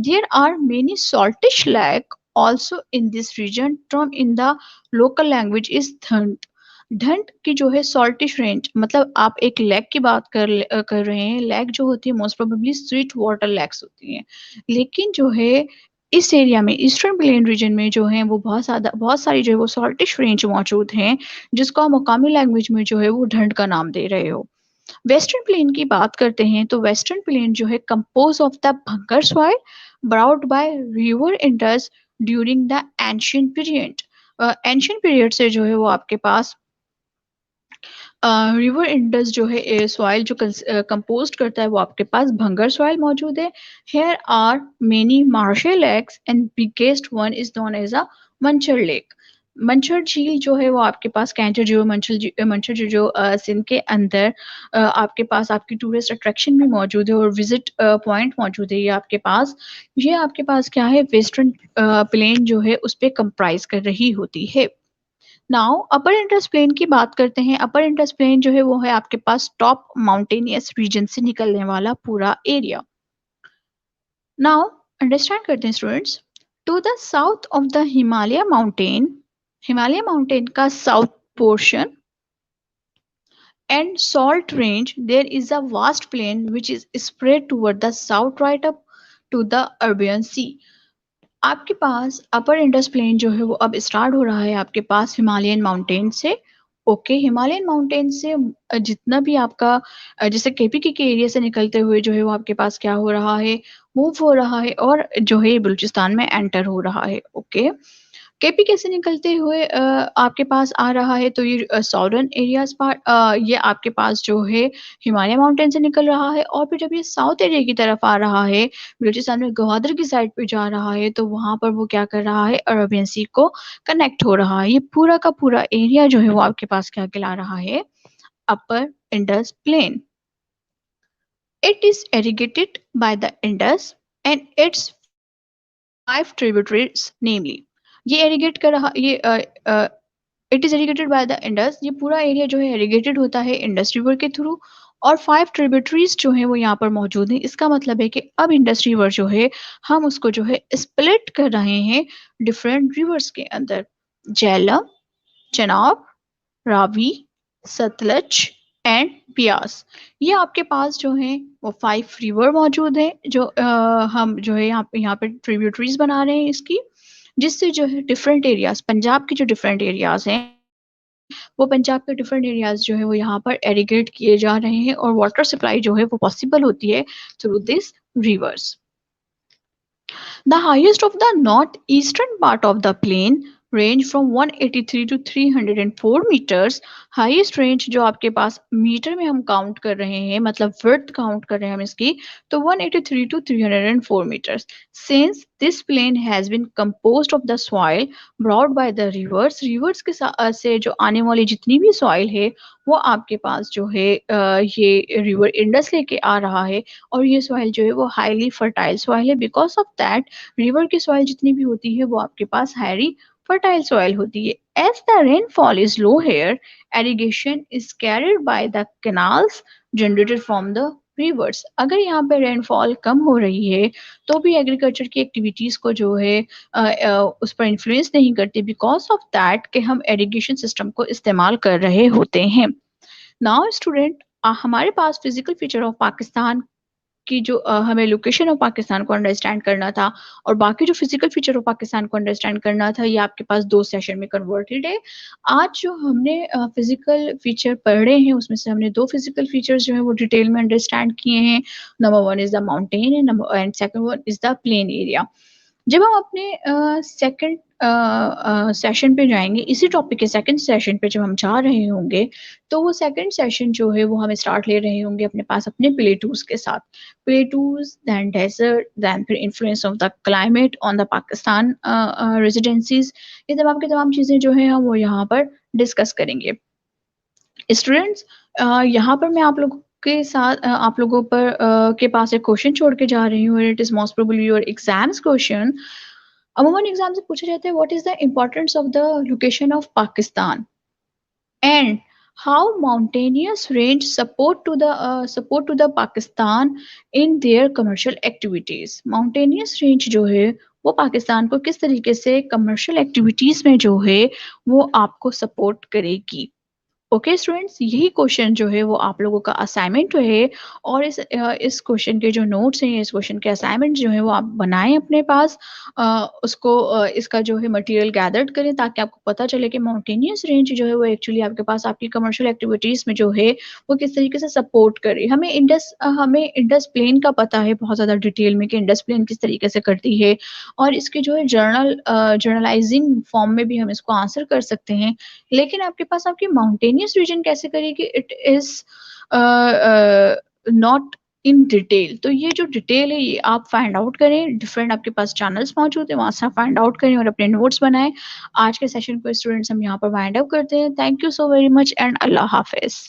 There are many saltish lake also in this region. Term in the local language is dhant. ढंट की जो है सॉल्टिश रेंज, मतलब आप एक लेक की बात कर रहे हैं। लेक जो होती है most probably sweet water lakes होती हैं, लेकिन जो है इस एरिया में ईस्टर्न प्लेन रीजन में जो है वो बहुत सारी जो है वो सॉल्टिश रेंज मौजूद हैं, जिसको आप मुकामी लैंग्वेज में जो है वो ढंट का नाम दे रहे हो। वेस्टर्न प्लेन की बात करते हैं तो वेस्टर्न प्लेन जो है compose of the bhangar soil brought by river Indus during the ancient period. Ancient period से जो है वो आपके पास रिवर इंडस जो है सॉइल जो कंपोस्ट करता है वो आपके पास भंगर सॉइल मौजूद है। Here are many marshal lakes and biggest one is known as a Manchar lake. Manchar झील जो है वो आपके पास कैंटर जो मंचर जो सिंध के अंदर आपके पास आपकी टूरिस्ट अट्रैक्शन भी मौजूद है और विजिट पॉइंट मौजूद है। ये आपके पास क्या है, वेस्टर्न प्लेन जो है उस पर कंप्राइज कर रही होती है। नाउ अपर इंडस प्लेन की बात करते हैं। अपर इंडस प्लेन जो है वो है आपके पास टॉप माउंटेनियस रीजन से निकलने वाला पूरा एरिया। नाउ अंडरस्टैंड करते हैं students. To the south of the Himalaya mountain का south portion and salt range, there is a vast plain which is spread toward the south right up to the Arabian Sea. आपके पास अपर Indus plane जो है वो अब start हो रहा है आपके पास हिमालयन माउंटेन से। ओके, हिमालयन माउंटेन से जितना भी आपका जैसे केपी के एरिया से निकलते हुए जो है वो आपके पास क्या हो रहा है, मूव हो रहा है और जो है बलूचिस्तान में एंटर हो रहा है। ओके, केपी कैसे निकलते हुए आपके पास आ रहा है, तो ये सॉर्डर्न एरियाज पार्ट ये आपके पास जो है हिमालय माउंटेन से निकल रहा है और फिर जब ये साउथ एरिया की तरफ आ रहा है, बलूचिस्तान में गवादर की साइड पे जा रहा है, तो वहां पर वो क्या कर रहा है, अरबियन सी को कनेक्ट हो रहा है। ये पूरा का पूरा एरिया जो है वो आपके पास क्या कहला रहा है, upper Indus plain. It is irrigated by the Indus and its 5 tributaries namely। ये irrigate कर रहा ये it is irrigated by the Indus. ये पूरा एरिया जो है इरिगेटेड होता है इंडस रिवर के थ्रू और 5 ट्रिब्यूटरीज जो है वो यहाँ पर मौजूद हैं। इसका मतलब है कि अब इंडस रिवर जो है हम उसको जो है स्प्लिट कर रहे हैं डिफरेंट रिवर्स के अंदर, झेलम, चनाब, रावी, सतलज एंड ब्यास। ये आपके पास जो है वो 5 रिवर मौजूद है जो हम जो है यहाँ पे ट्रिब्यूटरीज बना रहे हैं इसकी, जिससे जो है डिफरेंट एरियाज, पंजाब के जो डिफरेंट एरियाज हैं वो पंजाब के डिफरेंट एरियाज जो है वो यहाँ पर एरिगेट किए जा रहे हैं और वाटर सप्लाई जो है वो पॉसिबल होती है through this reverse. The highest of the northeastern part of the plain range from 183 to 304 meters। Highest range जो आपके पास मीटर में हम काउंट कर रहे हैं, मतलब वर्थ काउंट कर रहे हैं हम इसकी, तो 183 to 304 meters। Since this plain has been composed of the soil brought by the reverse के से जो आने वाली जितनी भी सॉइल है वो आपके पास जो है ये रिवर इंडस लेके आ रहा है और ये सॉइल जो है वो हाईली फर्टाइल सॉइल है। बिकॉज ऑफ दैट रिवर की सॉइल जितनी भी होती है वो आपके पास हाईली फर्टाइल सॉइल होती है। As the rainfall is low here, irrigation is carried by the canals generated from the rivers. अगर यहाँ पे रेनफॉल कम हो रही है तो भी एग्रीकल्चर की एक्टिविटीज को जो है उस पर इन्फ्लुएंस नहीं करती, बिकॉज ऑफ दैट कि हम एरिगेशन सिस्टम को इस्तेमाल कर रहे होते हैं। नाउ स्टूडेंट, हमारे पास फिजिकल फीचर ऑफ पाकिस्तान कि जो हमें लोकेशन ऑफ पाकिस्तान को अंडरस्टैंड करना था और बाकी जो फिजिकल फीचर ऑफ पाकिस्तान को अंडरस्टैंड करना था, ये आपके पास 2 सेशन में कन्वर्टेड है। आज जो हमने फिजिकल फीचर पढ़े हैं उसमें से हमने 2 फिजिकल फीचर्स जो है वो डिटेल में अंडरस्टैंड किए हैं। Number 1 is the mountain and second one is the plain area. जब हम अपने सेकंड सेशन पे जाएंगे, इसी टॉपिक के सेकंड सेशन पे जब हम जा रहे होंगे, तो वो सेकंड सेशन जो है वो हमें स्टार्ट ले रहे होंगे अपने पास अपने प्लेटूज के साथ। प्लेटूज, देन डेजर्ट, देन फिर influence of the climate on the Pakistan रेजिडेंसीज। ये तमाम की तमाम चीज़ें जो है हम वो यहाँ पर डिस्कस करेंगे। स्टूडेंट्स, यहाँ पर मैं आप लोगों के साथ आप लोगों पर के पास एक क्वेश्चन छोड़ के जा रही हूँ। It is most probably your exams question. अमूमन एग्जाम से पूछा जाता है what is the importance of the location of Pakistan and how mountainous range support to the Pakistan in their commercial activities. Mountainous range जो है वो पाकिस्तान को किस तरीके से कमर्शियल एक्टिविटीज में जो है वो आपको सपोर्ट करेगी। ओके स्टूडेंट्स, यही क्वेश्चन जो है वो आप लोगों का असाइनमेंट है और इस क्वेश्चन के जो नोट्स हैं, इस क्वेश्चन के असाइनमेंट जो है वो आप बनाएं अपने पास। इसका जो है मटेरियल गैदर्ड करें ताकि आपको पता चले कि माउंटेनियस रेंज जो है वो एक्चुअली आपके पास आपकी कमर्शियल एक्टिविटीज़ में जो है वो किस तरीके से सपोर्ट करे। हमें इंडस प्लेन का पता है बहुत ज़्यादा डिटेल में कि इंडस प्लेन किस तरीके से करती है और इसके जो है जर्नलाइजिंग फॉर्म में भी हम इसको आंसर कर सकते हैं। लेकिन आपके पास आपकी माउंटेनियस रीजन कैसे करेगी, it is not in detail. तो ये जो डिटेल है ये आप फाइंड आउट करें। डिफरेंट आपके पास चैनल्स मौजूद है, वहां से आप फाइंड आउट करें और अपने नोट्स बनाएं। आज के सेशन को स्टूडेंट्स हम यहाँ पर वाइंड अप करते हैं। Thank you so very much and Allah Hafiz.